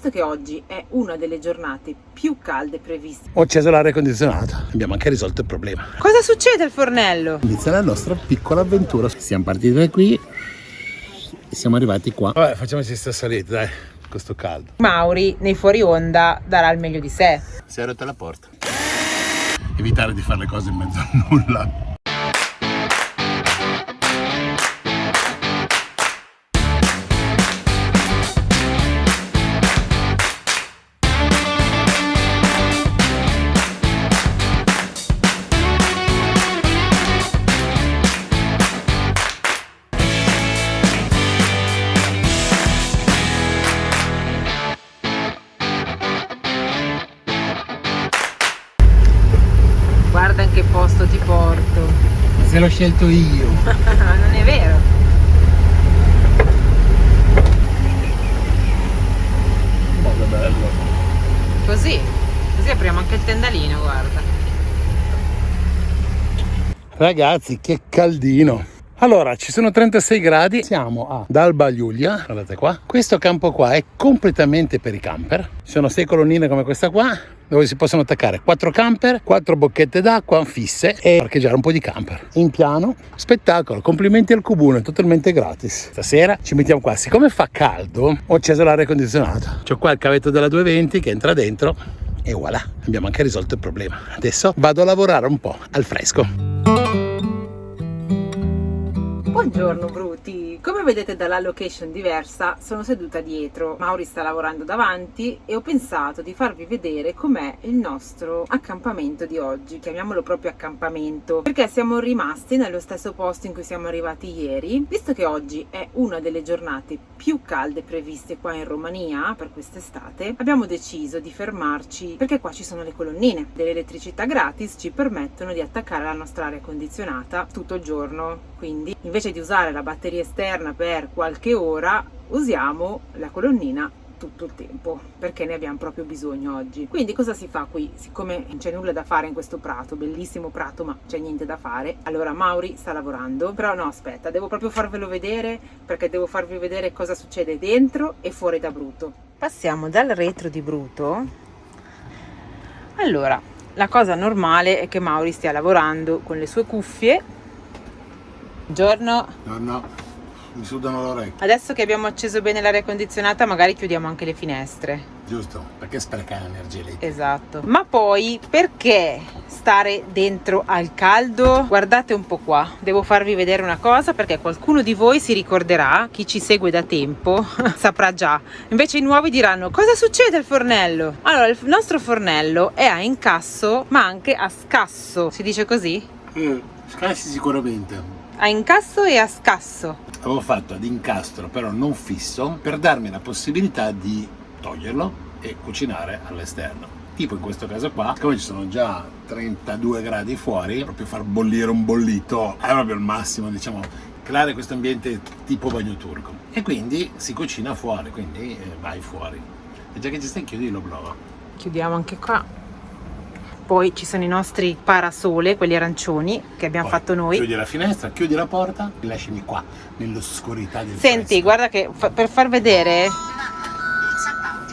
Visto che oggi è una delle giornate più calde previste, ho acceso l'aria condizionata, abbiamo anche risolto il problema. cosa succede al fornello? Inizia la nostra piccola avventura. Siamo partiti da qui e siamo arrivati qua. Vabbè, facciamoci sta salita, dai, questo caldo. Mauri nei fuori onda darà il meglio di sé. Si è rotta la porta. Evitare di fare le cose in mezzo a nulla. Guarda in che posto ti porto. Ma se l'ho scelto io. Non è vero. Ma che bello. Così apriamo anche il tendalino, guarda. Ragazzi, che caldino. Allora, ci sono 36 gradi, siamo ad Alba Giulia, guardate qua. Questo campo qua è completamente per i camper. Ci sono 6 colonnine come questa qua, dove si possono attaccare 4 camper, 4 bocchette d'acqua fisse e parcheggiare un po' di camper. In piano, spettacolo, complimenti al Comune, totalmente gratis. Stasera ci mettiamo qua, siccome fa caldo, ho acceso l'aria condizionata. C'ho qua il cavetto della 220 che entra dentro e voilà, abbiamo anche risolto il problema. Adesso vado a lavorare un po' al fresco. Buongiorno bruti, come vedete dalla location diversa sono seduta dietro, Mauri sta lavorando davanti e ho pensato di farvi vedere com'è il nostro accampamento di oggi, chiamiamolo proprio accampamento, perché siamo rimasti nello stesso posto in cui siamo arrivati ieri. Visto che oggi è una delle giornate più calde previste qua in Romania per quest'estate, abbiamo deciso di fermarci perché qua ci sono le colonnine dell'elettricità gratis, ci permettono di attaccare la nostra aria condizionata tutto il giorno, quindi invece di usare la batteria esterna per qualche ora usiamo la colonnina tutto il tempo perché ne abbiamo proprio bisogno oggi. Quindi cosa si fa qui? Siccome non c'è nulla da fare in questo prato, bellissimo prato ma c'è niente da fare, allora Mauri sta lavorando, però no, aspetta, devo proprio farvelo vedere perché devo farvi vedere cosa succede dentro e fuori da Bruto. Passiamo dal retro di Bruto. Allora, la cosa normale è che Mauri stia lavorando con le sue cuffie. Buongiorno. No, mi sudano le orecchie. Adesso che abbiamo acceso bene l'aria condizionata magari chiudiamo anche le finestre. Giusto, perché sprecare energia elettrica. Esatto. Ma poi perché stare dentro al caldo? Guardate un po' qua, devo farvi vedere una cosa perché qualcuno di voi si ricorderà, chi ci segue da tempo saprà già, invece i nuovi diranno cosa succede al fornello? Allora il nostro fornello è a incasso ma anche a scasso, si dice così? Scassi sicuramente. A incasso e a scasso. Avevo fatto ad incastro però non fisso per darmi la possibilità di toglierlo e cucinare all'esterno. Tipo in questo caso qua, siccome ci sono già 32 gradi fuori, proprio far bollire un bollito è proprio il massimo, diciamo, creare questo ambiente tipo bagno turco. E quindi si cucina fuori, quindi vai fuori. E già che ci stai chiudi lo blog. Chiudiamo anche qua. Poi ci sono i nostri parasole, quelli arancioni che abbiamo fatto noi. Chiudi la finestra, chiudi la porta e lasciami qua nell'oscurità del Senti, fresco. guarda che per far vedere.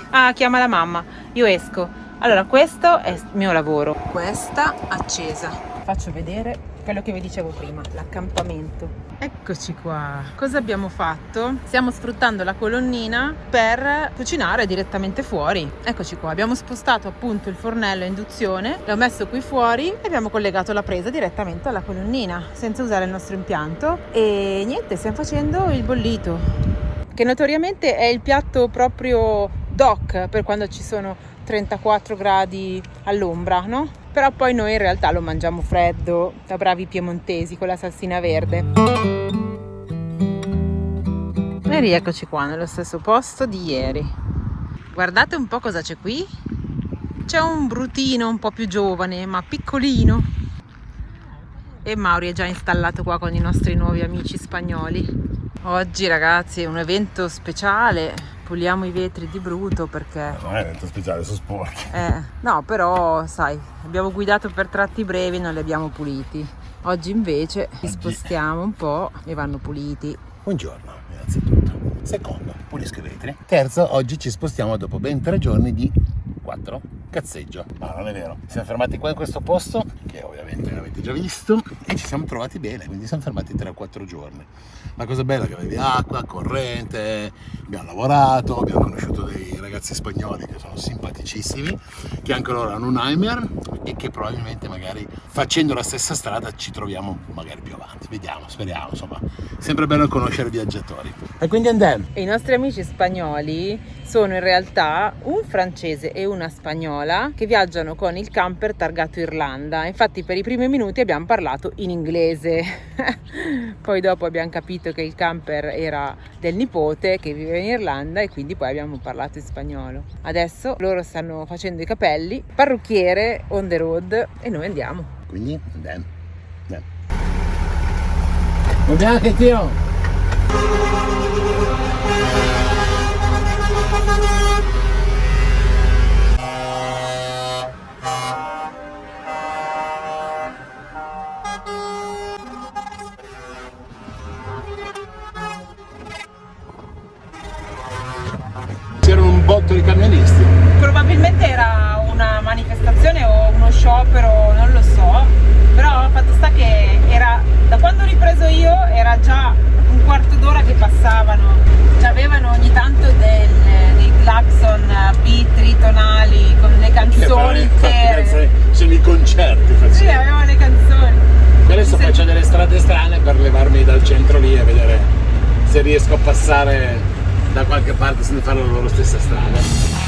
Ah, chiama la mamma. Io esco. Allora, questo è il mio lavoro. Questa accesa. Faccio vedere quello che vi dicevo prima, l'accampamento. Eccoci qua. Cosa abbiamo fatto? Stiamo sfruttando la colonnina per cucinare direttamente fuori. Eccoci qua. Abbiamo spostato appunto il fornello a induzione, l'ho messo qui fuori e abbiamo collegato la presa direttamente alla colonnina senza usare il nostro impianto. E niente, stiamo facendo il bollito, che notoriamente è il piatto proprio doc per quando ci sono 34 gradi all'ombra, no? Però poi noi in realtà lo mangiamo freddo, da bravi piemontesi, con la salsina verde. E rieccoci qua nello stesso posto di ieri. Guardate un po' cosa c'è qui. C'è un brutino un po' più giovane, ma piccolino. E Mauri è già installato qua con i nostri nuovi amici spagnoli. Oggi ragazzi è un evento speciale. Puliamo i vetri di Bruto perché... Non è un evento speciale, sono sporchi. No, però sai, abbiamo guidato per tratti brevi e non li abbiamo puliti. Oggi invece li spostiamo un po' e vanno puliti. Buongiorno, innanzitutto. Secondo, pulisco i vetri. Terzo, oggi ci spostiamo dopo ben 3 giorni di 4 cazzeggio. Ma non è vero. Siamo fermati qua in questo posto, che ovviamente avete già visto, e ci siamo trovati bene, quindi siamo fermati 3 o 4 giorni. La cosa bella è che avevi acqua, corrente, abbiamo lavorato, abbiamo conosciuto dei ragazzi spagnoli che sono simpaticissimi, che anche loro hanno un Daimler e che probabilmente magari facendo la stessa strada ci troviamo magari più avanti. Vediamo, speriamo, insomma, sempre bello conoscere viaggiatori. E quindi andiamo. E i nostri amici spagnoli sono in realtà un francese e una spagnola che viaggiano con il camper targato Irlanda. Infatti per i primi minuti abbiamo parlato in inglese, poi dopo abbiamo capito che il camper era del nipote che vive in Irlanda e quindi poi abbiamo parlato in spagnolo. Adesso loro stanno facendo i capelli, parrucchiere on the road e noi andiamo. Quindi andiamo. Andiamo che tio! C'erano un botto di camionisti. Probabilmente era una manifestazione o uno sciopero, non lo so, però il fatto sta che era, da quando ho ripreso io era già un quarto d'ora che passavano, cioè avevano ogni tanto dei clacson beat tritonali con le canzoni intere. Sono i concerti. Sì, avevano le canzoni. Adesso faccio delle strade strane per levarmi dal centro lì e vedere se riesco a passare da qualche parte senza fare la loro stessa strada.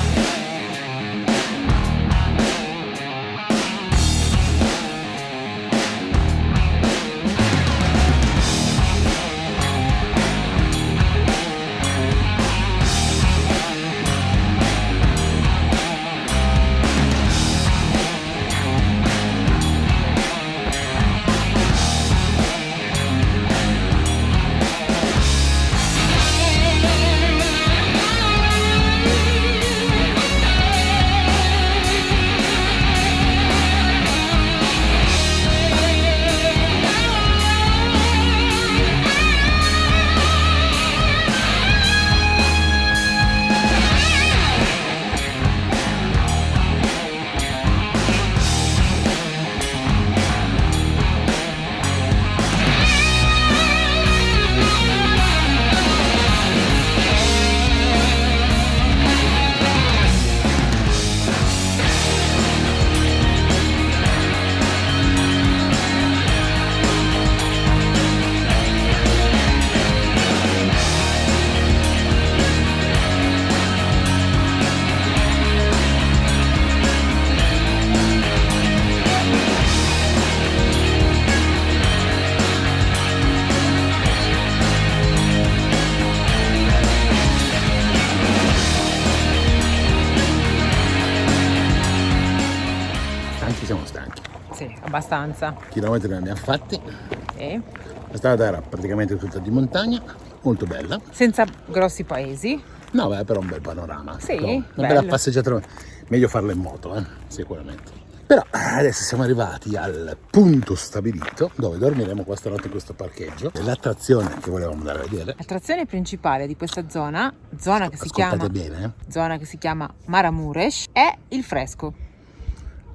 Siamo stanchi. Sì, abbastanza. Chilometri ne abbiamo fatti. Sì. La strada era praticamente tutta di montagna, molto bella. Senza grossi paesi. No, beh, però un bel panorama. Sì, una bello. bella passeggiata. Meglio farla in moto, sicuramente. Però adesso siamo arrivati al punto stabilito dove dormiremo questa notte in questo parcheggio. L'attrazione che volevamo andare a vedere. L'attrazione principale di questa zona che si chiama bene, zona che si chiama Maramuresh, è il fresco.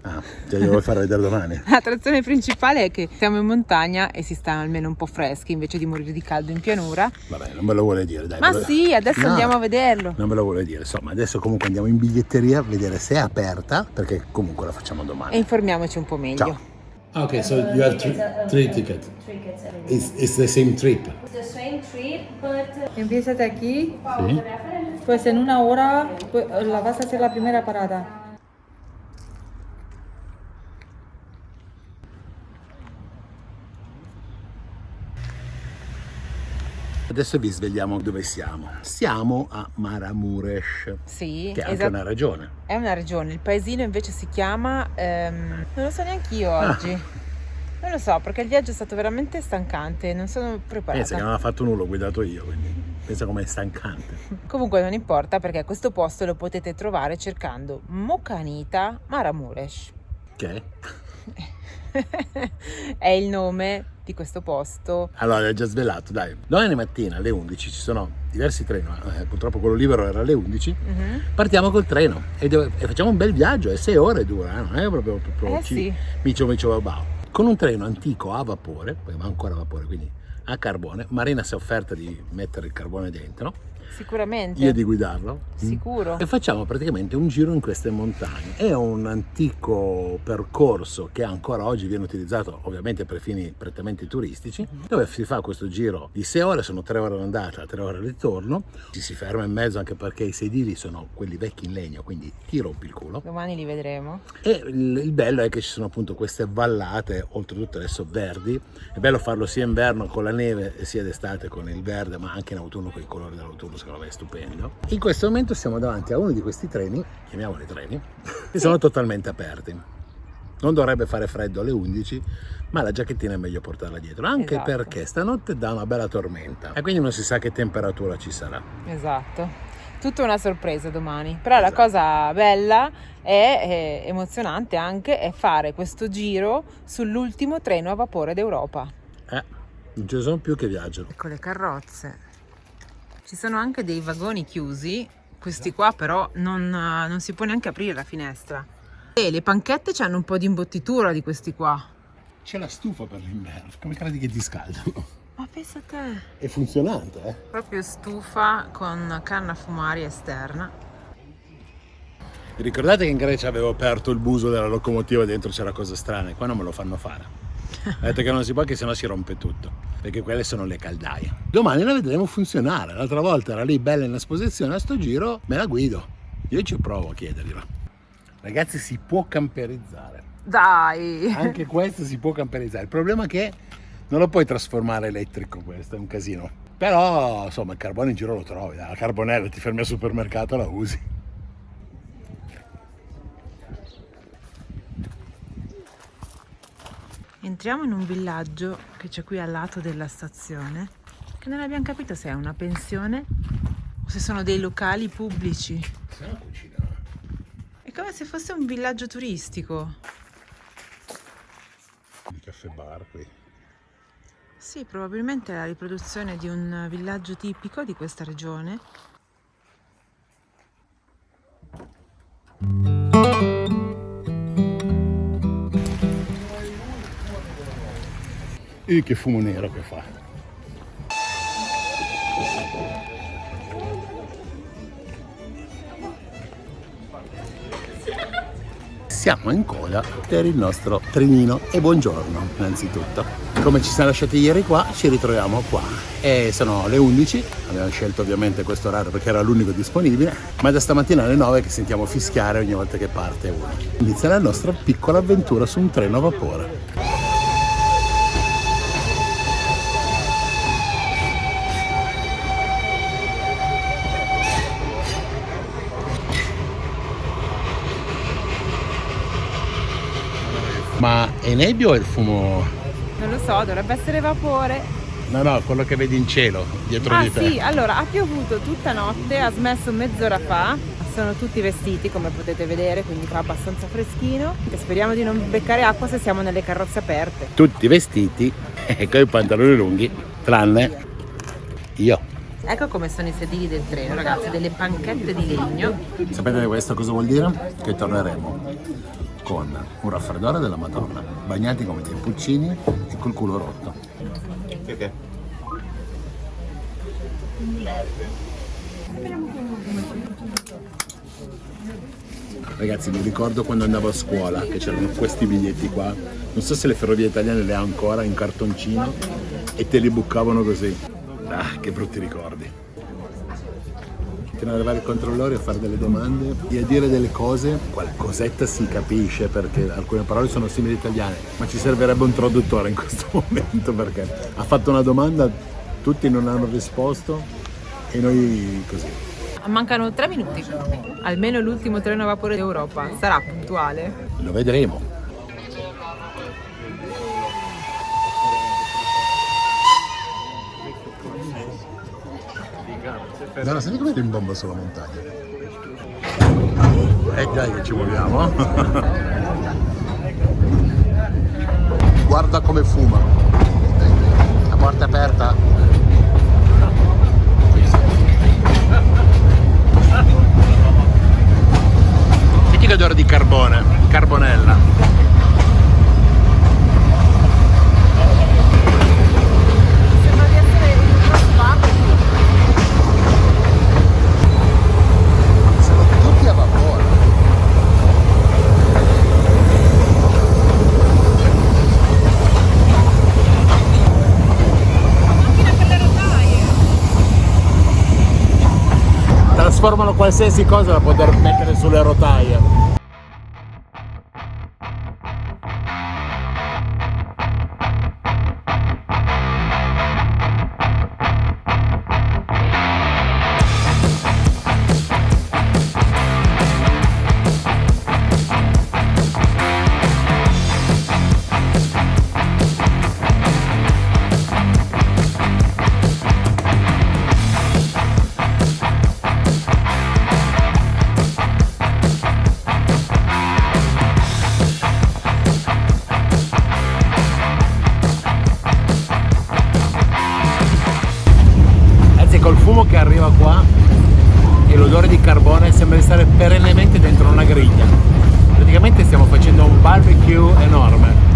Ah, te lo vuoi fare vedere domani? L'attrazione principale è che siamo in montagna e si sta almeno un po' freschi invece di morire di caldo in pianura. Vabbè, non me lo vuole dire, dai. Ma sì, adesso andiamo a vederlo. Non me lo vuole dire, insomma, adesso comunque andiamo in biglietteria a vedere se è aperta, perché comunque la facciamo domani. E informiamoci un po' meglio. Ciao. Ok, so you have three tickets. It's the same trip. The same trip, but Empieza de aquí, Sì. pues en una hora pues, la vas a hacer la primera parada. Adesso vi svegliamo dove siamo. Siamo a Maramuresh, Sì, che è anche una regione. È una regione, il paesino invece si chiama, non lo so neanche io oggi. Non lo so, perché il viaggio è stato veramente stancante, non sono preparata. Pensa che non ha fatto nulla, ho guidato io, quindi pensa com'è stancante. Comunque non importa, perché questo posto lo potete trovare cercando Mokanita Maramuresh. Che è? è il nome di questo posto. Allora, l'hai già svelato, dai. Domani mattina alle 11 ci sono diversi treni, purtroppo quello libero era alle 11. Partiamo col treno e facciamo un bel viaggio, 6 ore dura, non è proprio Sì. micio babao. Con un treno antico a vapore, poi va ancora a vapore, quindi a carbone. Marina si è offerta di mettere il carbone dentro, Sicuramente. io di guidarlo. Sicuro. E facciamo praticamente un giro in queste montagne. È un antico percorso che ancora oggi viene utilizzato ovviamente per fini prettamente turistici, dove si fa questo giro di 6 ore, sono 3 ore all'andata, 3 ore al ritorno. Ci si ferma in mezzo anche perché i sedili sono quelli vecchi in legno, quindi ti rompi il culo. Domani li vedremo. E il bello è che ci sono appunto queste vallate, oltretutto adesso verdi. È bello farlo sia inverno con la neve sia d'estate con il verde, ma anche in autunno con i colori dell'autunno, secondo me è stupendo. In questo momento siamo davanti a uno di questi treni, chiamiamoli treni, che sono totalmente aperti. Non dovrebbe fare freddo alle 11, ma la giacchettina è meglio portarla dietro, anche Esatto. perché stanotte dà una bella tormenta e quindi non si sa che temperatura ci sarà. Esatto. Tutta una sorpresa domani. Però la cosa bella e emozionante anche è fare questo giro sull'ultimo treno a vapore d'Europa. Non ci sono più che viaggiano. Ecco le carrozze. Ci sono anche dei vagoni chiusi, questi qua però non si può neanche aprire la finestra. E le panchette hanno un po' di imbottitura di questi qua. C'è la stufa per l'inverno, come credi che ti scaldano? Ma pensa a te. È funzionante, eh? Proprio stufa con canna fumaria esterna. Ricordate che in Grecia avevo aperto il buso della locomotiva e dentro c'era cose strane? Qua non me lo fanno fare. Ho detto che non si può, che sennò si rompe tutto, perché quelle sono le caldaie. Domani la vedremo funzionare. L'altra volta era lì bella in esposizione, a sto giro me la guido. Io ci provo a chiederglielo. Ragazzi, si può camperizzare. Dai! Anche questo si può camperizzare. Il problema è che non lo puoi trasformare elettrico, questo è un casino. Però, insomma, il carbone in giro lo trovi. La carbonella, ti fermi al supermercato e la usi. Entriamo in un villaggio che c'è qui al lato della stazione, che non abbiamo capito se è una pensione o se sono dei locali pubblici. C'è una cucina. È come se fosse un villaggio turistico. Il caffè bar qui. Sì, probabilmente è la riproduzione di un villaggio tipico di questa regione. E che fumo nero che fa. Siamo in coda per il nostro trenino e buongiorno innanzitutto. Come ci siamo lasciati ieri qua, ci ritroviamo qua e sono le 11, abbiamo scelto ovviamente questo orario perché era l'unico disponibile, ma è da stamattina alle 9 che sentiamo fischiare ogni volta che parte uno. Inizia la nostra piccola avventura su un treno a vapore. Ma è nebbia o è il fumo? Non lo so, dovrebbe essere vapore. No, quello che vedi in cielo dietro di te. Sì, allora ha piovuto tutta notte, ha smesso mezz'ora fa. Sono tutti vestiti come potete vedere, quindi fa abbastanza freschino e speriamo di non beccare acqua se siamo nelle carrozze aperte. Tutti vestiti e con i pantaloni lunghi, tranne io. Ecco come sono i sedili del treno, ragazzi, delle panchette di legno. Sapete questo cosa vuol dire? Che torneremo con un raffreddore della Madonna, bagnati come dei pulcini e col culo rotto. Okay. Ragazzi, mi ricordo quando andavo a scuola che c'erano questi biglietti qua, non so se le ferrovie italiane le ha ancora in cartoncino e te li buccavano così. Ah, che brutti ricordi. Continuare ad arrivare i controllori a fare delle domande e a dire delle cose, qualcosetta si capisce perché alcune parole sono simili italiane, ma ci servirebbe un traduttore in questo momento perché ha fatto una domanda, tutti non hanno risposto e noi così. Mancano 3 minuti, almeno l'ultimo treno a vapore d'Europa sarà puntuale. Lo vedremo. Allora, senti come rimbomba sulla montagna. E dai che ci muoviamo. Guarda come fuma. La porta è aperta. Senti che odore di carbone, carbonella. Trasformano qualsiasi cosa da poter mettere sulle rotaie. Col fumo che arriva qua e l'odore di carbone sembra di stare perennemente dentro una griglia. Praticamente stiamo facendo un barbecue enorme.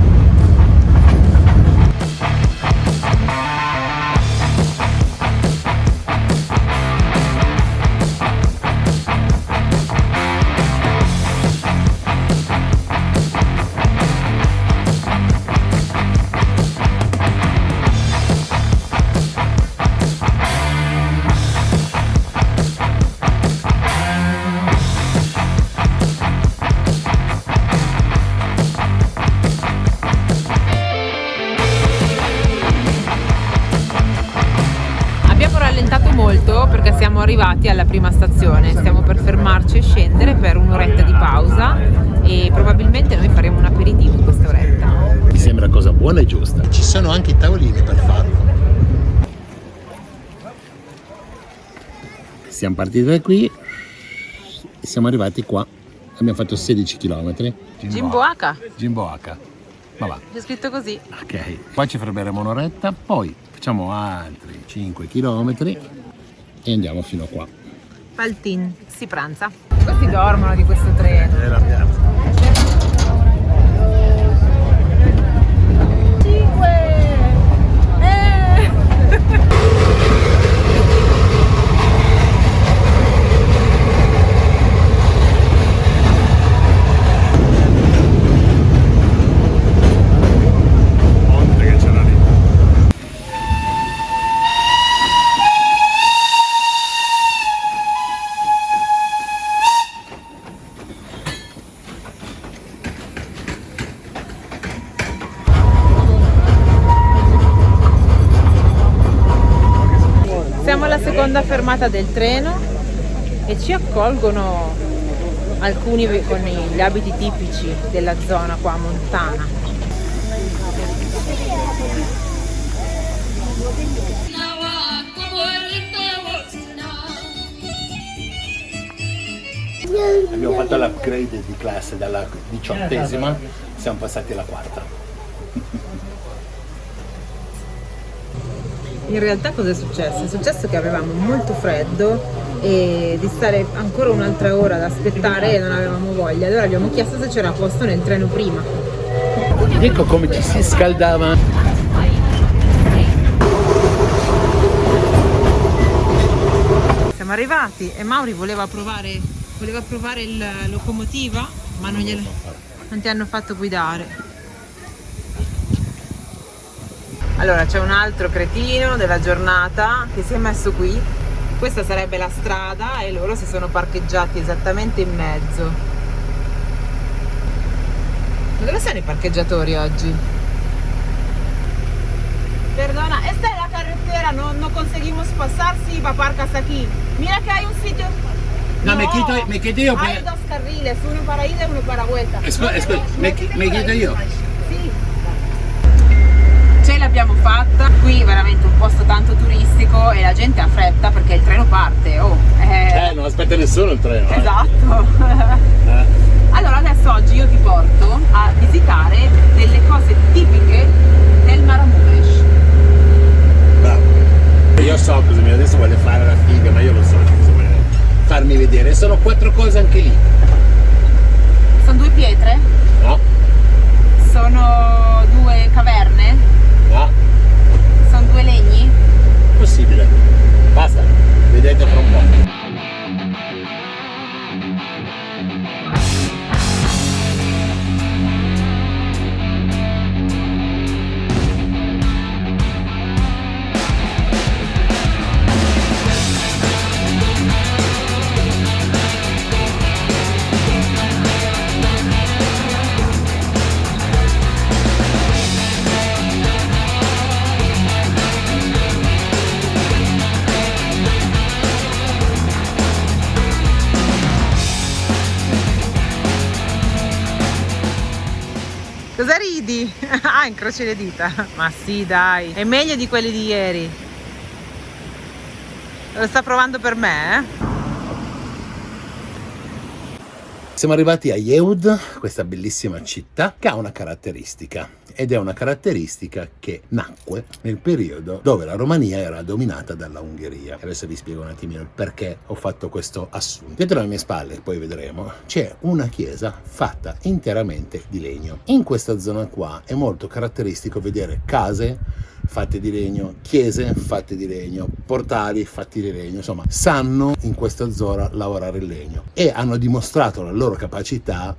Molto perché siamo arrivati alla prima stazione, stiamo per fermarci e scendere per un'oretta di pausa e probabilmente noi faremo un aperitivo in questa oretta. Mi sembra cosa buona e giusta. Ci sono anche i tavolini per farlo. Siamo partiti da qui e siamo arrivati qua. Abbiamo fatto 16 km. Jimboaka. Jimboaka. Ma va. C'è scritto così. Ok, poi ci fermeremo un'oretta, poi facciamo altri 5 km e andiamo fino a qua. Paltin, si pranza. Questi dormono di questo treno. È la piazza. Siamo alla seconda fermata del treno e ci accolgono alcuni con gli abiti tipici della zona qua montana. Abbiamo fatto l'upgrade di classe dalla 18ª, siamo passati alla 4ª. In realtà cosa è successo? È successo che avevamo molto freddo e di stare ancora un'altra ora ad aspettare e non avevamo voglia, allora abbiamo chiesto se c'era posto nel treno prima. Ecco come ci si scaldava. Siamo arrivati e Mauri voleva provare il locomotiva, ma non ti hanno fatto guidare. Allora c'è un altro cretino della giornata che si è messo qui. Questa sarebbe la strada e loro si sono parcheggiati esattamente in mezzo. Ma dove sono i parcheggiatori oggi? Perdona, esta es la carretera, no conseguimos pasar, sí, va parcas aquí. Mira que hay un sitio. No, me quito io. Hay dos carriles, uno para ida y uno para vuelta. Me quito io. Sì. Ce l'abbiamo fatta, qui veramente un posto tanto turistico e la gente ha fretta perché il treno parte. Non aspetta nessuno il treno. Esatto. Allora adesso oggi io ti porto a visitare delle cose tipiche Cosa ridi? Ah, incroci le dita. Ma sì, dai, è meglio di quelli di ieri. Lo sta provando per me, eh? Siamo arrivati a Jehud, questa bellissima città che ha una caratteristica, ed è una caratteristica che nacque nel periodo dove la Romania era dominata dalla Ungheria. Adesso vi spiego un attimino il perché ho fatto questo assunto. Dietro alle mie spalle, poi vedremo, c'è una chiesa fatta interamente di legno. In questa zona qua è molto caratteristico vedere case fatte di legno, chiese fatte di legno, portali fatti di legno, insomma sanno in questa zona lavorare il legno e hanno dimostrato la loro capacità,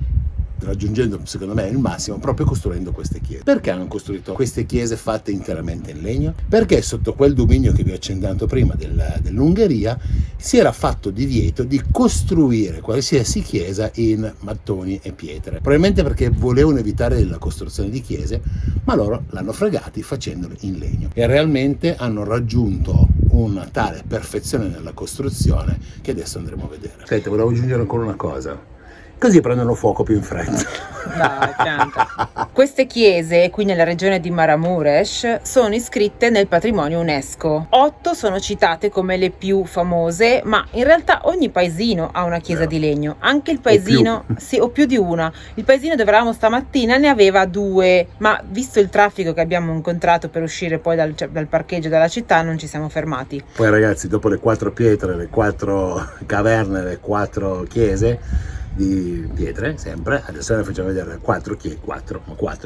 raggiungendo secondo me il massimo proprio costruendo queste chiese. Perché hanno costruito queste chiese fatte interamente in legno? Perché sotto quel dominio che vi ho accennato prima dell'Ungheria si era fatto divieto di costruire qualsiasi chiesa in mattoni e pietre, probabilmente perché volevano evitare la costruzione di chiese, ma loro l'hanno fregati facendole in legno e realmente hanno raggiunto una tale perfezione nella costruzione che adesso andremo a vedere. Senti, volevo aggiungere ancora una cosa, così prendono fuoco più in fretta. Dai, pianta. Queste chiese, qui nella regione di Maramuresh, sono iscritte nel patrimonio UNESCO. 8 sono citate come le più famose, ma in realtà ogni paesino ha una chiesa di legno. Anche il paesino, sì, o più di una. Il paesino dove eravamo stamattina ne aveva 2, ma visto il traffico che abbiamo incontrato per uscire poi dal parcheggio della città, non ci siamo fermati. Poi ragazzi, dopo le 4 pietre, le 4 caverne, le 4 chiese di pietre, sempre, adesso ne facciamo vedere 4,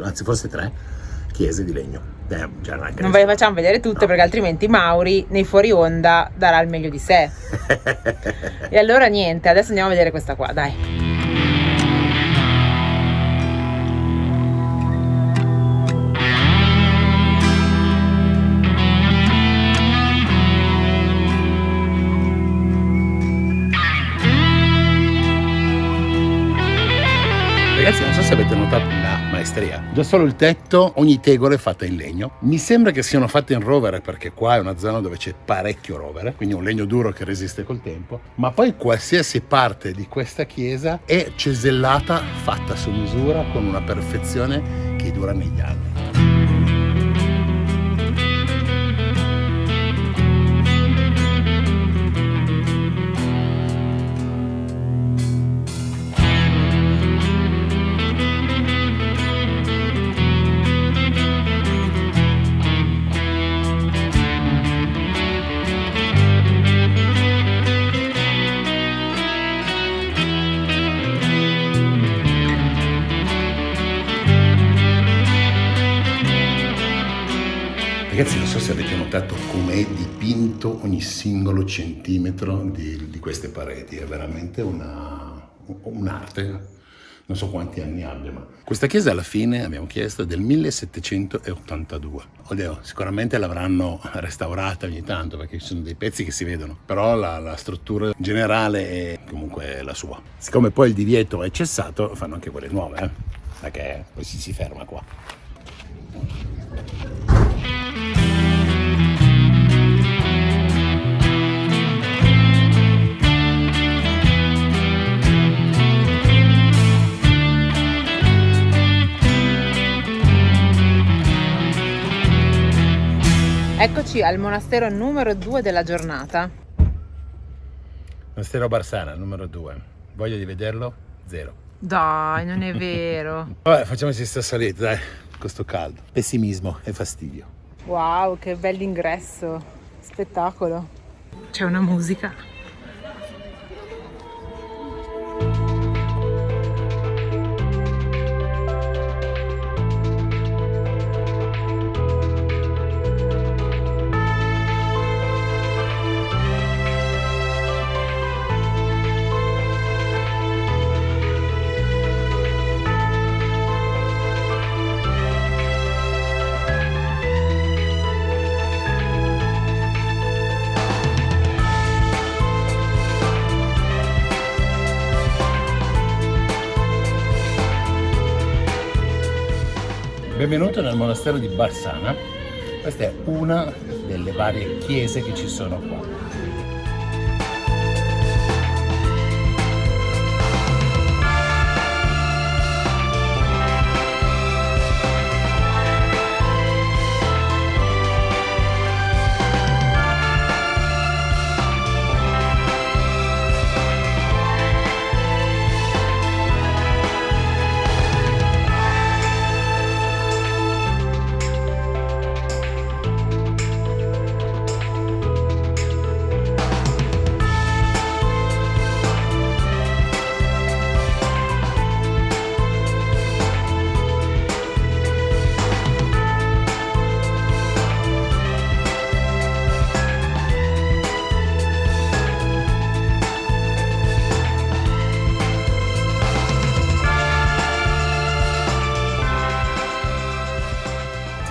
anzi forse 3 chiese di legno. Non ve le facciamo vedere tutte, no, perché altrimenti Mauri nei fuori onda darà il meglio di sé. E allora niente, adesso andiamo a vedere questa qua, dai. Ragazzi, non so se avete notato la maestria, già solo il tetto, ogni tegola è fatta in legno. Mi sembra che siano fatte in rovere, perché qua è una zona dove c'è parecchio rovere, quindi un legno duro che resiste col tempo, ma poi qualsiasi parte di questa chiesa è cesellata, fatta su misura, con una perfezione che dura negli anni. Ragazzi, non so se avete notato com'è dipinto ogni singolo centimetro di queste pareti, è veramente un'arte, non so quanti anni abbia, ma questa chiesa alla fine, abbiamo chiesto, è del 1782. Oddio, sicuramente l'avranno restaurata ogni tanto, perché ci sono dei pezzi che si vedono, però la struttura generale è comunque la sua. Siccome poi il divieto è cessato, fanno anche quelle nuove, perché poi si ferma qua. Eccoci al monastero numero 2 della giornata. Monastero Barsana, numero 2. Voglia di vederlo? 0. Dai, non è vero. Vabbè, facciamoci sta salita, dai, con sto caldo. Pessimismo e fastidio. Wow, che bell'ingresso. Spettacolo. C'è una musica. Benvenuto nel monastero di Barsana. Questa è una delle varie chiese che ci sono qua.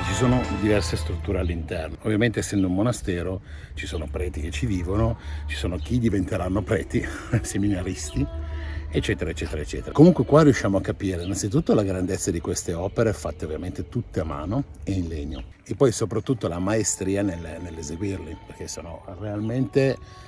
Ci sono diverse strutture all'interno. Ovviamente, essendo un monastero, ci sono preti che ci vivono, ci sono chi diventeranno preti, seminaristi, eccetera, eccetera, eccetera. Comunque qua riusciamo a capire innanzitutto la grandezza di queste opere, fatte ovviamente tutte a mano e in legno, e poi soprattutto la maestria nell'eseguirli, perché sono realmente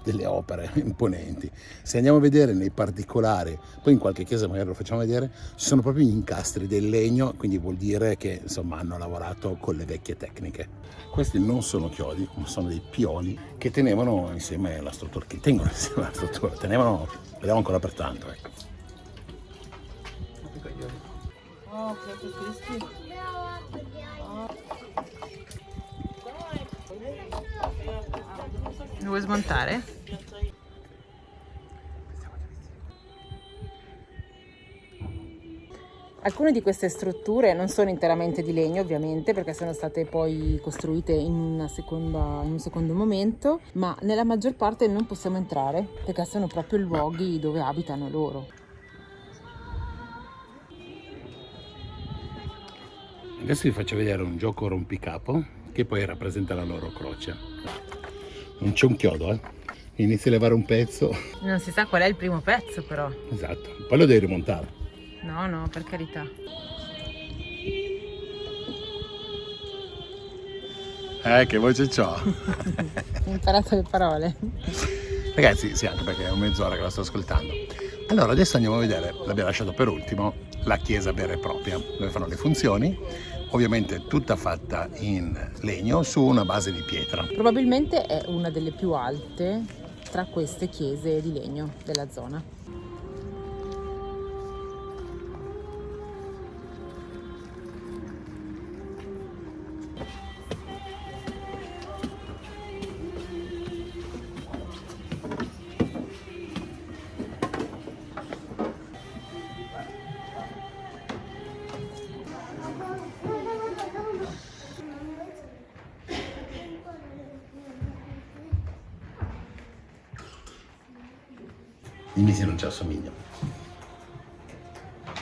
delle opere imponenti. Se andiamo a vedere nei particolari, poi in qualche chiesa magari lo facciamo vedere, ci sono proprio gli incastri del legno, quindi vuol dire che insomma hanno lavorato con le vecchie tecniche. Questi non sono chiodi, ma sono dei pioli che tenevano insieme alla struttura, tenevano, vediamo ancora per tanto, ecco. Lo vuoi smontare? Alcune di queste strutture non sono interamente di legno, ovviamente, perché sono state poi costruite in un secondo momento, ma nella maggior parte non possiamo entrare perché sono proprio luoghi dove abitano loro. Adesso vi faccio vedere un gioco rompicapo che poi rappresenta la loro croce. Non c'è un chiodo, inizi a levare un pezzo. Non si sa qual è il primo pezzo, però. Esatto, poi lo devi rimontare. No, per carità. Che voce c'ho? Ho imparato le parole. Ragazzi, sì, anche perché è mezz'ora che la sto ascoltando. Allora, adesso andiamo a vedere, l'abbiamo lasciato per ultimo, la chiesa vera e propria, dove fanno le funzioni. Ovviamente tutta fatta in legno su una base di pietra. Probabilmente è una delle più alte tra queste chiese di legno della zona. Dimmi se non ci assomiglia.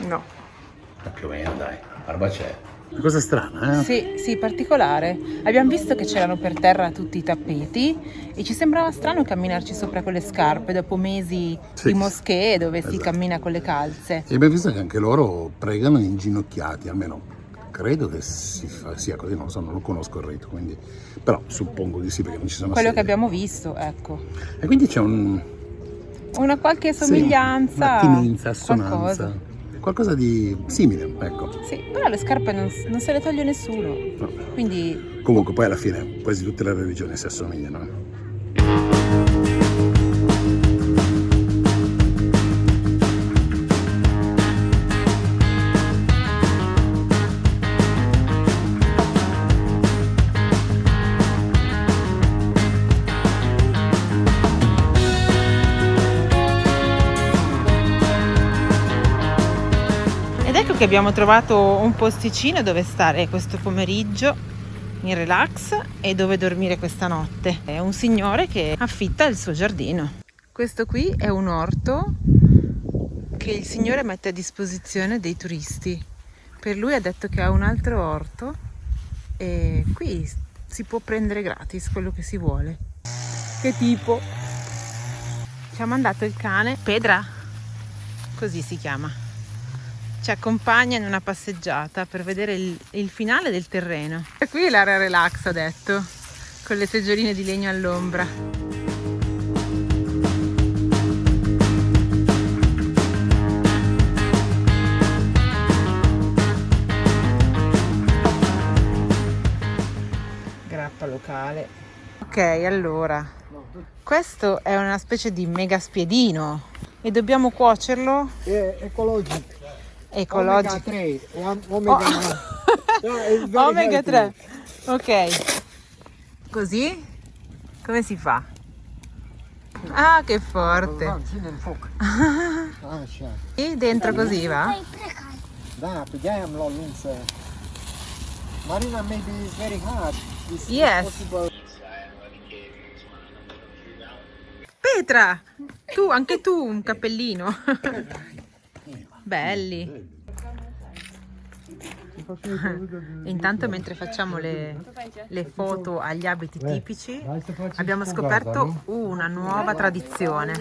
No. Ma più o meno, dai, la barba c'è. Una cosa strana, Sì, particolare. Abbiamo visto che c'erano per terra tutti i tappeti e ci sembrava strano camminarci sopra con le scarpe dopo mesi Sì, di moschee dove si esatto. cammina con le calze. E abbiamo visto che anche loro pregano inginocchiati, almeno credo che sia così, non lo so, non lo conosco il rito, quindi, però suppongo di sì, perché non ci sono Quello che sedie. abbiamo visto, ecco. E quindi c'è Una qualche somiglianza. Sì, un'attinenza, assonanza, qualcosa. qualcosa di simile, ecco. Sì, però le scarpe non se le toglie nessuno. No. Quindi Comunque poi alla fine quasi tutte le religioni si assomigliano. che abbiamo trovato un posticino dove stare questo pomeriggio in relax e dove dormire questa notte. È un signore che affitta il suo giardino. Questo qui è un orto che il signore mette a disposizione dei turisti. Per lui ha detto che ha un altro orto e qui si può prendere gratis quello che si vuole. Che tipo? Ci ha mandato il cane Pedra, così si chiama. ci accompagna in una passeggiata per vedere il finale del terreno. E qui l'area relax, ha detto, con le seggioline di legno all'ombra. Grappa locale. Ok, allora, questo è una specie di mega spiedino e dobbiamo cuocerlo. È ecologico. Ecologico. Omega 3. Omega, Omega 3. Ok. Così? Come si fa? Ah, che forte. E dentro così va? Da, pigliamolo, Lindsay. Marina, maybe it's very hard. It's Yes. possible. Petra, anche tu un cappellino. Belli. Intanto mentre facciamo le foto agli abiti tipici abbiamo scoperto una nuova tradizione.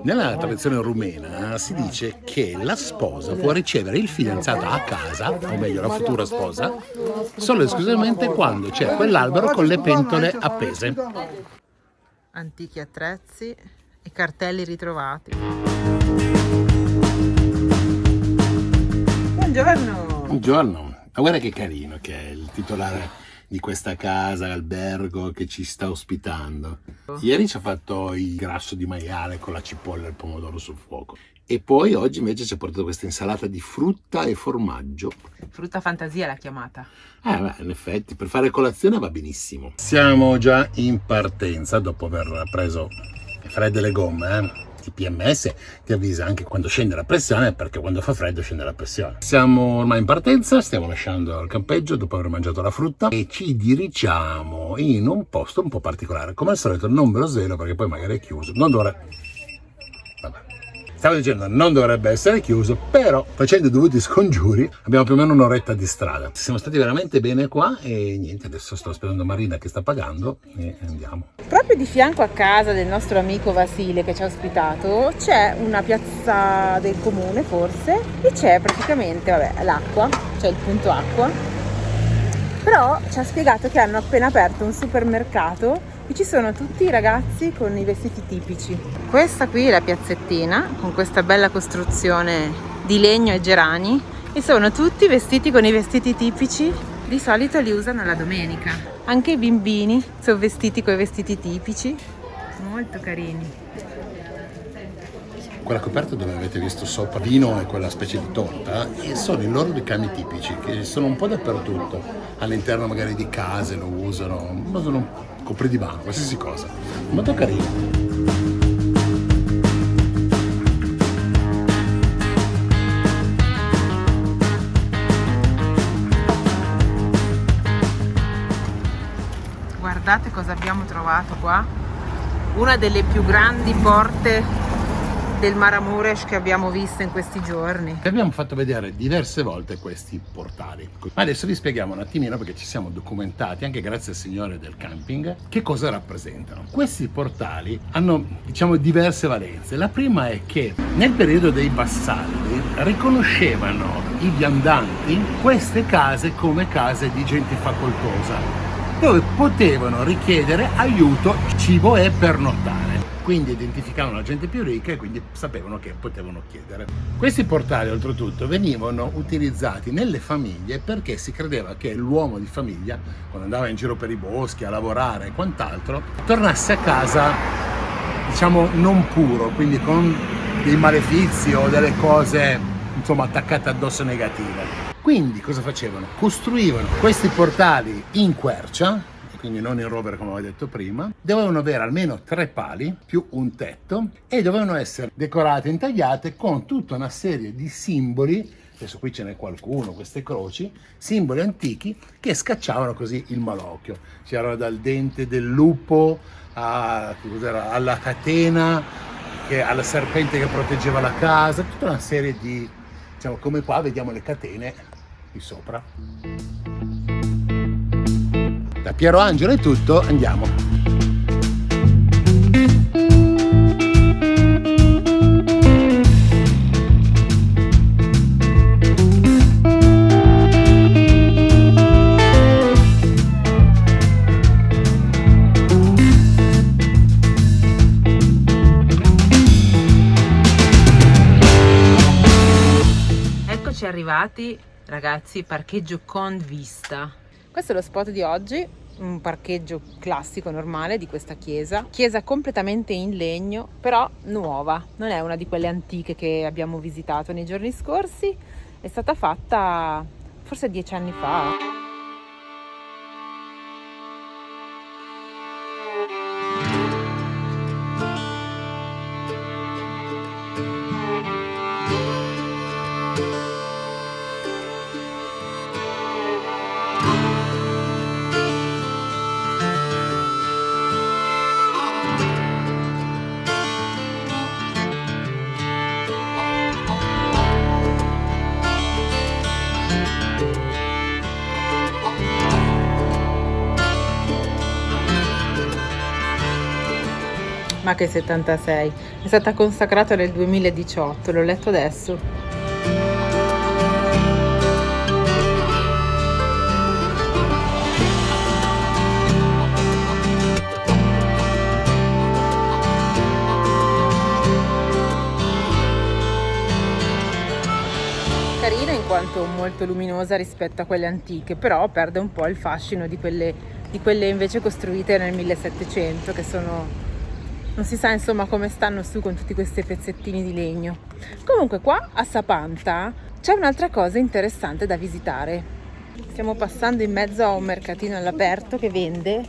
Nella tradizione rumena si dice che la sposa può ricevere il fidanzato a casa, o meglio la futura sposa, solo e esclusivamente quando c'è quell'albero con le pentole appese. Antichi attrezzi e cartelli ritrovati. Buongiorno! Buongiorno, ma guarda che carino che è il titolare di questa casa, albergo che ci sta ospitando. Ieri ci ha fatto il grasso di maiale con la cipolla e il pomodoro sul fuoco. E poi oggi invece ci ha portato questa insalata di frutta e formaggio. Frutta fantasia l'ha chiamata. Beh, in effetti, per fare colazione va benissimo. Siamo già in partenza dopo aver preso fredde le gomme, Il PMS ti avvisa anche quando scende la pressione, perché quando fa freddo scende la pressione. Siamo ormai in partenza, stiamo lasciando il campeggio dopo aver mangiato la frutta e ci dirigiamo in un posto un po' particolare. Come al solito non ve lo svelo perché poi magari è chiuso. Non dovrebbe... Vabbè. Stavo dicendo non dovrebbe essere chiuso, però facendo i dovuti scongiuri abbiamo più o meno un'oretta di strada. Siamo stati veramente bene qua e niente, adesso sto aspettando Marina che sta pagando e andiamo. Proprio di fianco a casa del nostro amico Vasile che ci ha ospitato c'è una piazza del comune forse e c'è praticamente l'acqua, c'è il punto acqua, però ci ha spiegato che hanno appena aperto un supermercato e ci sono tutti i ragazzi con i vestiti tipici. Questa qui è la piazzettina con questa bella costruzione di legno e gerani e sono tutti vestiti con i vestiti tipici. Di solito li usano la domenica. Anche i bambini sono vestiti con i vestiti tipici, molto carini. Quella coperta dove avete visto sopra vino e quella specie di torta e sono i loro ricami tipici che sono un po' dappertutto, all'interno magari di case lo usano un copridivano, qualsiasi cosa, molto carino. Guardate cosa abbiamo trovato qua, una delle più grandi porte del Maramuresh che abbiamo visto in questi giorni. Vi abbiamo fatto vedere diverse volte questi portali, ma adesso vi spieghiamo un attimino, perché ci siamo documentati anche grazie al signore del camping, che cosa rappresentano. Questi portali hanno, diciamo, diverse valenze. La prima è che nel periodo dei vassalli riconoscevano i viandanti queste case come case di gente facoltosa, dove potevano richiedere aiuto, cibo e pernottare. Quindi identificavano la gente più ricca e quindi sapevano che potevano chiedere. Questi portali oltretutto venivano utilizzati nelle famiglie perché si credeva che l'uomo di famiglia, quando andava in giro per i boschi a lavorare e quant'altro, tornasse a casa, diciamo, non puro, quindi con dei malefizi o delle cose, insomma, attaccate addosso negative. Quindi cosa facevano? Costruivano questi portali in quercia, quindi non in rovere come avevo detto prima, dovevano avere almeno 3 pali più un tetto e dovevano essere decorate e intagliate con tutta una serie di simboli, adesso qui ce n'è qualcuno, queste croci, simboli antichi che scacciavano così il malocchio. C'era dal dente del lupo alla catena, alla serpente che proteggeva la casa, tutta una serie di, diciamo, come qua vediamo le catene qui sopra. Da Piero Angelo è tutto, andiamo. eccoci arrivati, ragazzi, parcheggio con vista. Questo è lo spot di oggi, un parcheggio classico normale di questa chiesa completamente in legno, però nuova, non è una di quelle antiche che abbiamo visitato nei giorni scorsi, è stata fatta forse 10 anni fa. Ma che 76, è stata consacrata nel 2018, l'ho letto adesso. Carina in quanto molto luminosa rispetto a quelle antiche, però perde un po' il fascino di quelle invece costruite nel 1700, che sono... non si sa insomma come stanno su con tutti questi pezzettini di legno. Comunque qua a Sapanta c'è un'altra cosa interessante da visitare. Stiamo passando in mezzo a un mercatino all'aperto che vende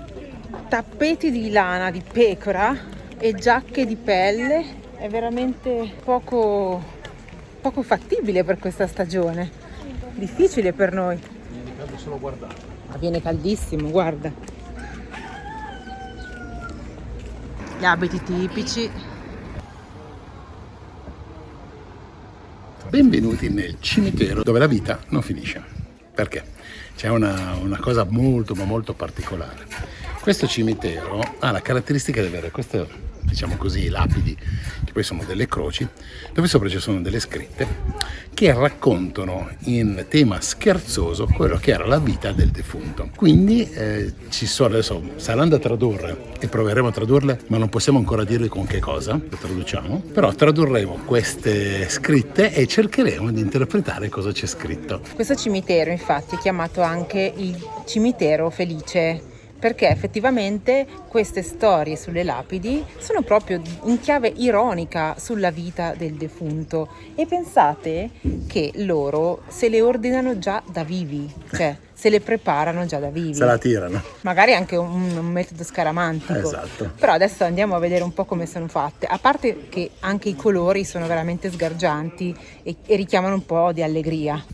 tappeti di lana di pecora e giacche di pelle. È veramente poco fattibile per questa stagione, difficile per noi. Viene caldo solo guardare. Ma viene caldissimo, guarda. Gli abiti tipici. Benvenuti nel cimitero dove la vita non finisce. Perché? C'è una cosa molto ma molto particolare. Questo cimitero ha la caratteristica di avere queste, diciamo così, lapidi, che poi sono delle croci, dove sopra ci sono delle scritte che raccontano in tema scherzoso quello che era la vita del defunto. Quindi ci sono, adesso saranno da tradurre e proveremo a tradurle, ma non possiamo ancora dirvi con che cosa le traduciamo, però tradurremo queste scritte e cercheremo di interpretare cosa c'è scritto. Questo cimitero infatti è chiamato anche il cimitero felice, perché effettivamente queste storie sulle lapidi sono proprio in chiave ironica sulla vita del defunto, e pensate che loro se le ordinano già da vivi, cioè se le preparano già da vivi. Se la tirano. Magari anche un metodo scaramantico. Esatto. Però adesso andiamo a vedere un po' come sono fatte, a parte che anche i colori sono veramente sgargianti e richiamano un po' di allegria.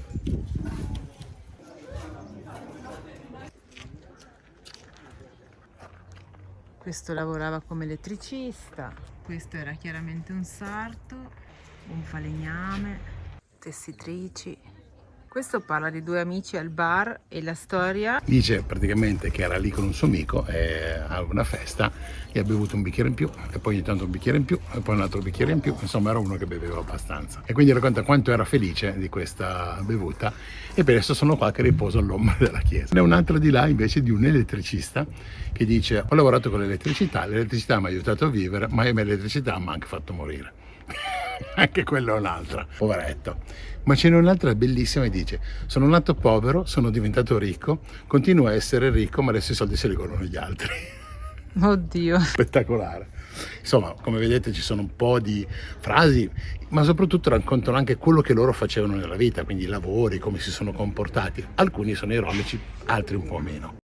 Questo lavorava come elettricista, questo era chiaramente un sarto, un falegname, tessitrici. Questo parla di due amici al bar e la storia. Dice praticamente che era lì con un suo amico a una festa e ha bevuto un bicchiere in più e poi ogni tanto un bicchiere in più e poi un altro bicchiere in più, insomma era uno che beveva abbastanza, e quindi racconta quanto era felice di questa bevuta, e per adesso sono qua che riposo all'ombra della chiesa. Ne è un altro di là invece di un elettricista che dice: ho lavorato con l'elettricità mi ha aiutato a vivere, ma l'elettricità mi ha anche fatto morire. Anche quello è un'altra, poveretto. Ma ce n'è un'altra bellissima e dice: sono nato povero, sono diventato ricco, continuo a essere ricco, ma adesso i soldi se li godono gli altri. Oddio. Spettacolare. Insomma, come vedete ci sono un po' di frasi, ma soprattutto raccontano anche quello che loro facevano nella vita, quindi i lavori, come si sono comportati. Alcuni sono ironici, altri un po' meno.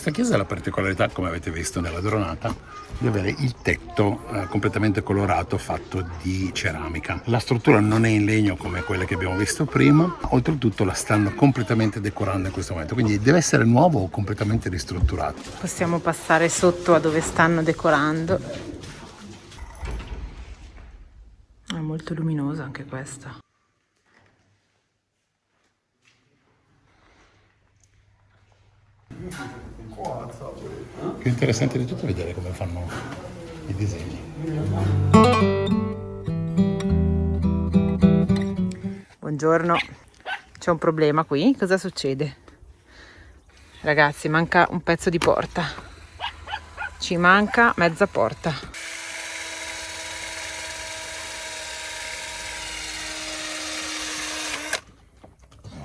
Questa chiesa ha la particolarità, come avete visto nella dronata, di avere il tetto completamente colorato, fatto di ceramica. La struttura non è in legno come quelle che abbiamo visto prima, oltretutto la stanno completamente decorando in questo momento, quindi deve essere nuovo o completamente ristrutturato. Possiamo passare sotto a dove stanno decorando. È molto luminosa anche questa. Più interessante di tutto è vedere come fanno i disegni. Buongiorno, c'è un problema qui, cosa succede? Ragazzi, manca un pezzo di porta, ci manca mezza porta.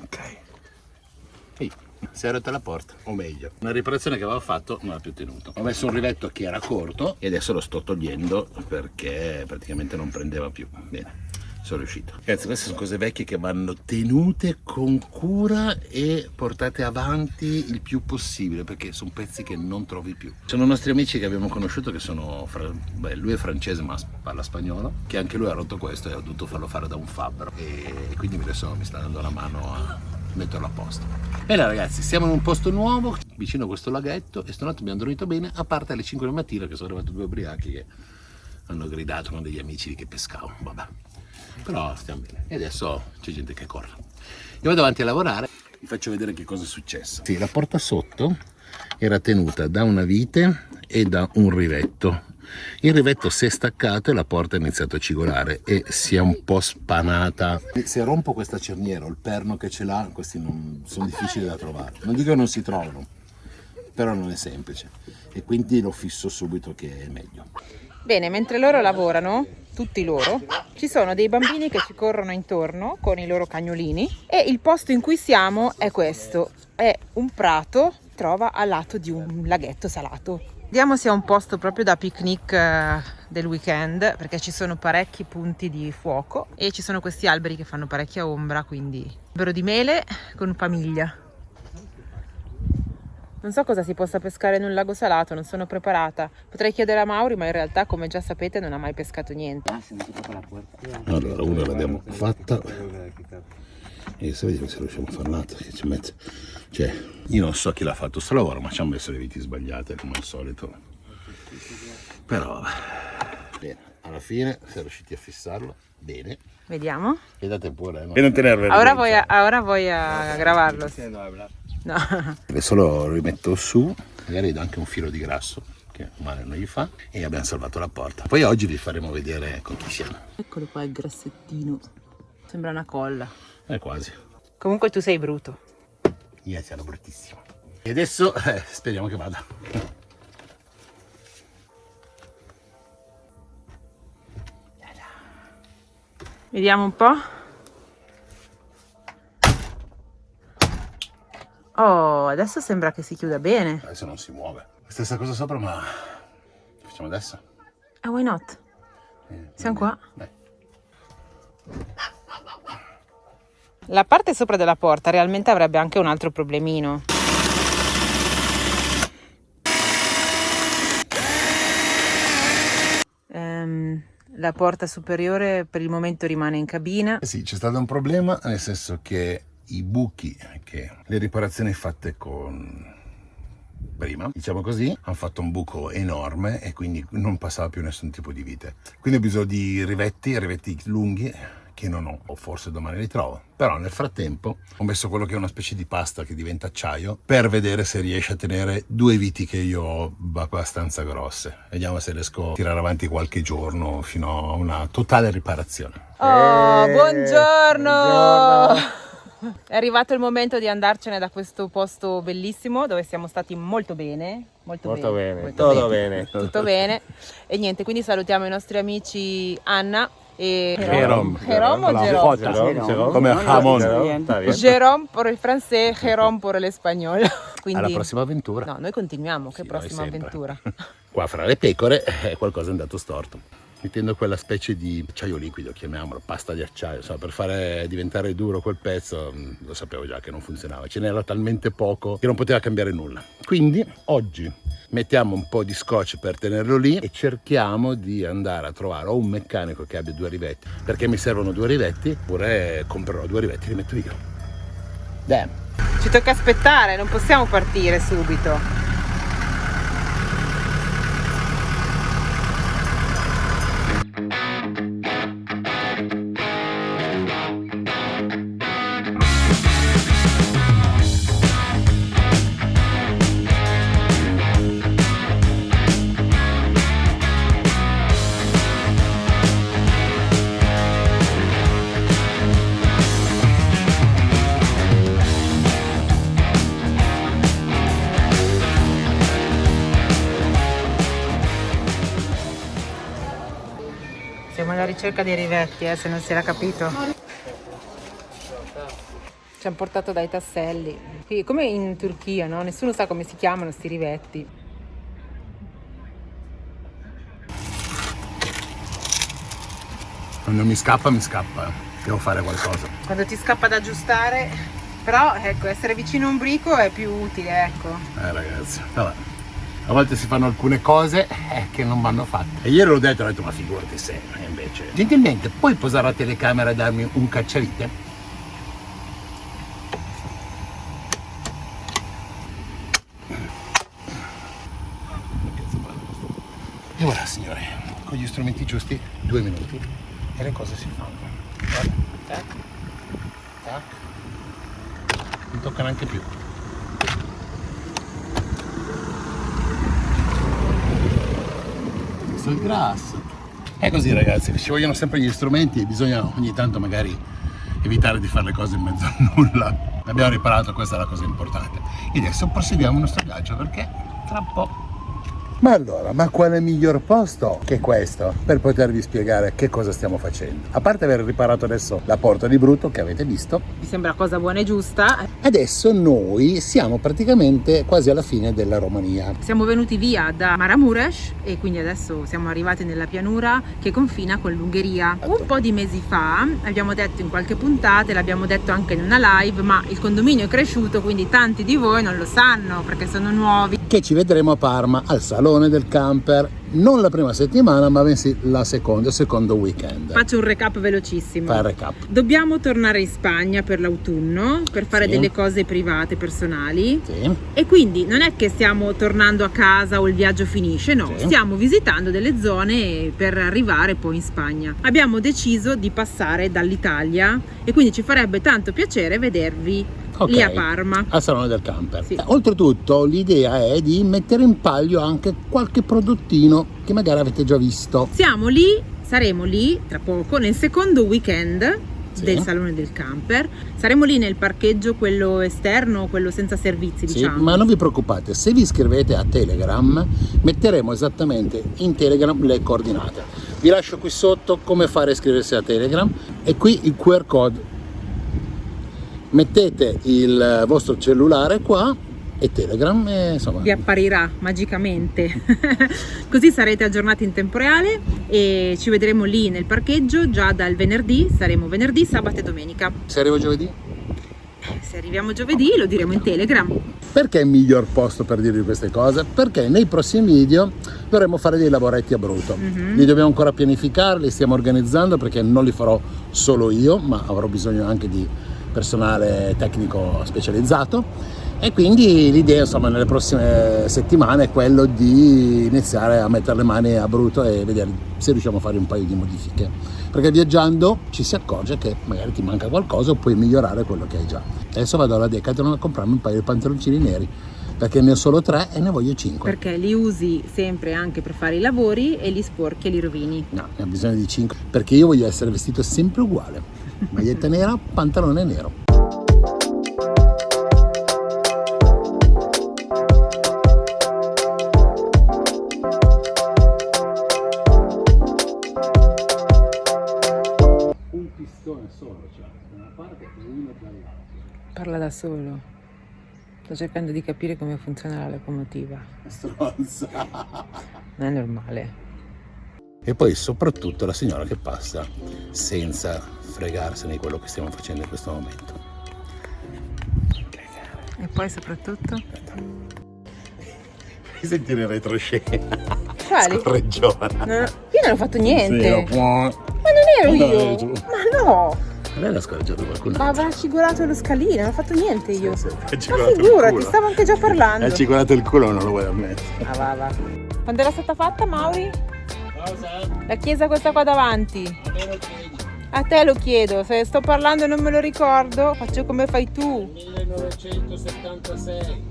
Ok. Ehi, si è rotta la porta, o meglio, una riparazione che avevo fatto non ha più tenuto. Ho messo un rivetto che era corto e adesso lo sto togliendo perché praticamente non prendeva più. Bene, sono riuscito. Ragazzi, queste sono cose vecchie che vanno tenute con cura e portate avanti il più possibile, perché sono pezzi che non trovi più. Sono nostri amici che abbiamo conosciuto, che sono lui è francese ma parla spagnolo, che anche lui ha rotto questo e ho dovuto farlo fare da un fabbro, e quindi adesso mi sta dando la mano a metterlo a posto. Bene ragazzi, siamo in un posto nuovo vicino a questo laghetto e stanotte abbiamo dormito bene, a parte alle 5 del mattino che sono arrivati due ubriachi che hanno gridato con degli amici che pescavano. Vabbè, però stiamo bene e adesso c'è gente che corre. Io vado avanti a lavorare, vi faccio vedere che cosa è successo. Sì, la porta sotto era tenuta da una vite e da un rivetto. Il rivetto si è staccato e la porta ha iniziato a cigolare e si è un po' spanata. Se rompo questa cerniera o il perno che ce l'ha, questi non sono difficili da trovare. Non dico che non si trovano, però non è semplice e quindi lo fisso subito che è meglio. Bene, mentre loro lavorano, tutti loro, ci sono dei bambini che ci corrono intorno con i loro cagnolini e il posto in cui siamo è questo, è un prato, trova al lato di un laghetto salato. Vediamo se è un posto proprio da picnic del weekend, perché ci sono parecchi punti di fuoco e ci sono questi alberi che fanno parecchia ombra, quindi albero di mele con famiglia. Non so cosa si possa pescare in un lago salato, non sono preparata. Potrei chiedere a Mauri, ma in realtà, come già sapete, non ha mai pescato niente. Allora, una l'abbiamo fatta e adesso vediamo se riusciamo a fare un'altra, che ci mette. Cioè, io non so chi l'ha fatto sto lavoro, ma ci hanno messo le viti sbagliate come al solito. Però bene, alla fine siamo riusciti a fissarlo bene. Vediamo. Vedete pure, no? E non tenerlo. Ora vuoi a gravarlo? No. Adesso lo rimetto su, magari do anche un filo di grasso che male non gli fa, e abbiamo salvato la porta. Poi oggi vi faremo vedere con chi siamo. Eccolo qua il grassettino, sembra una colla. Quasi. Comunque tu sei bruto. Io sono bruttissimo. E adesso speriamo che vada. Vediamo un po'. Oh, adesso sembra che si chiuda bene. Adesso non si muove. Stessa cosa sopra, ma facciamo adesso? Why not? Siamo qua. Dai. La parte sopra della porta realmente avrebbe anche un altro problemino. La porta superiore per il momento rimane in cabina. Sì, c'è stato un problema, nel senso che i buchi, che le riparazioni fatte con prima, diciamo così, hanno fatto un buco enorme e quindi non passava più nessun tipo di vite. Quindi ho bisogno di rivetti lunghi che non ho, o forse domani li trovo. Però nel frattempo ho messo quello che è una specie di pasta che diventa acciaio per vedere se riesce a tenere due viti che io ho abbastanza grosse. Vediamo se riesco a tirare avanti qualche giorno fino a una totale riparazione. Oh, buongiorno! È arrivato il momento di andarcene da questo posto bellissimo dove siamo stati molto bene. Molto bene. Tutto bene. E niente, quindi salutiamo i nostri amici Anna e Jérôme o Jérôme? Come Jamon. Jérôme per il francese, Jérôme per l'espagnolo. Quindi Alla prossima avventura. No, noi continuiamo, che Sì, prossima noi sempre. avventura. Qua fra le pecore qualcosa è andato storto. mettendo quella specie di acciaio liquido, chiamiamolo, pasta di acciaio, insomma, per fare diventare duro quel pezzo. Lo sapevo già che non funzionava, ce n'era talmente poco che non poteva cambiare nulla. Quindi oggi mettiamo un po' di scotch per tenerlo lì e cerchiamo di andare a trovare o un meccanico che abbia 2 rivetti, perché mi servono 2 rivetti, oppure comprerò 2 rivetti e li metto io. Damn. Ci tocca aspettare, non possiamo partire subito. Siamo alla ricerca dei rivetti, se non si era capito. Ci hanno portato dai tasselli. Qui, come in Turchia, no? Nessuno sa come si chiamano sti rivetti. Quando mi scappa, devo fare qualcosa. Quando ti scappa da aggiustare, però ecco, essere vicino a un brico è più utile, ecco. Ragazzi, vabbè. A volte si fanno alcune cose che non vanno fatte. E ieri l'ho detto, ma figurati se invece. Gentilmente, puoi posare la telecamera e darmi un cacciavite? E ora, signore, con gli strumenti giusti, 2 minuti e le cose si fanno. Guarda, tac, tac. Non toccano anche più. Il grasso. È così, ragazzi, ci vogliono sempre gli strumenti e bisogna ogni tanto magari evitare di fare le cose in mezzo a nulla. Abbiamo riparato, questa è la cosa importante. E adesso proseguiamo il nostro viaggio perché tra un po'. Ma allora, ma quale miglior posto che questo per potervi spiegare che cosa stiamo facendo? A parte aver riparato adesso la porta di Bruto che avete visto, Mi sembra cosa buona e giusta. adesso noi siamo praticamente quasi alla fine della Romania. Siamo venuti via da Maramuresh e quindi adesso siamo arrivati nella pianura che confina con l'Ungheria. Un po' di mesi fa abbiamo detto in qualche puntata, e l'abbiamo detto anche in una live, ma il condominio è cresciuto, quindi tanti di voi non lo sanno perché sono nuovi. Che ci vedremo a Parma al Salone del Camper, non la prima settimana ma bensì la seconda, il secondo weekend. Faccio un recap velocissimo. Fai il recap. Dobbiamo tornare in Spagna per l'autunno per fare Sì. delle cose private, personali. Sì. E quindi non è che stiamo tornando a casa o il viaggio finisce, no, Sì. stiamo visitando delle zone per arrivare poi in Spagna. Abbiamo deciso di passare dall'Italia e quindi ci farebbe tanto piacere vedervi Ok. lì a Parma. Al Salone del Camper. Sì. Oltretutto l'idea è di mettere in palio anche qualche prodottino che magari avete già visto. Siamo lì, saremo lì tra poco nel secondo weekend Sì. del Salone del Camper. Saremo lì nel parcheggio, quello esterno, quello senza servizi, Sì, diciamo. ma non vi preoccupate, se vi iscrivete a Telegram metteremo esattamente in Telegram le coordinate. Vi lascio qui sotto come fare a iscriversi a Telegram e qui il QR code. Mettete il vostro cellulare qua e Telegram e insomma Vi apparirà magicamente. Così sarete aggiornati in tempo reale e ci vedremo lì nel parcheggio già dal venerdì. Saremo venerdì, sabato e domenica. se arrivo giovedì. Se arriviamo giovedì lo diremo in Telegram. Perché è il miglior posto per dirvi queste cose? Perché nei prossimi video dovremo fare dei lavoretti a Bruto. Li dobbiamo ancora pianificare, li stiamo organizzando perché non li farò solo io, ma avrò bisogno anche di personale tecnico specializzato e quindi l'idea insomma nelle prossime settimane è quello di iniziare a mettere le mani a Bruto e vedere se riusciamo a fare un paio di modifiche, perché viaggiando ci si accorge che magari ti manca qualcosa o puoi migliorare quello che hai già. Adesso vado alla Decathlon a comprarmi un paio di pantaloncini neri perché ne ho solo 3 e ne voglio 5. Perché li usi sempre anche per fare i lavori e li sporchi e li rovini. No, ne ho bisogno di 5 perché io voglio essere vestito sempre uguale. Maglietta nera, pantalone nero. Un pistone solo, cioè da una parte e uno dall'altra. Parla da solo. Sto cercando di capire come funziona la locomotiva. Stronza. Non è normale. e poi soprattutto la signora che passa senza fregarsene di quello che stiamo facendo in questo momento. E poi soprattutto? Fai sentire il retroscena. Quali? Scorreggiona. Io non ho fatto niente. Sì, Ma non ero io. tu. Ma no. Lei l'ha scorreggiato qualcuno. Ma avrà cigolato lo scalino, non ho fatto niente io. Ma Ma figurati, stavo anche già parlando. Hai cicolato il culo, non lo vuoi ammettere. Ah, va. Quando era stata fatta, Mauri? La chiesa questa qua davanti. A te lo chiedo, se sto parlando e non me lo ricordo, faccio come fai tu. 1976.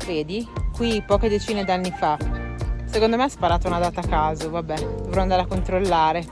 Vedi? Qui poche decine d'anni fa. Secondo me ha sparato una data a caso, vabbè, dovrò andare a controllare.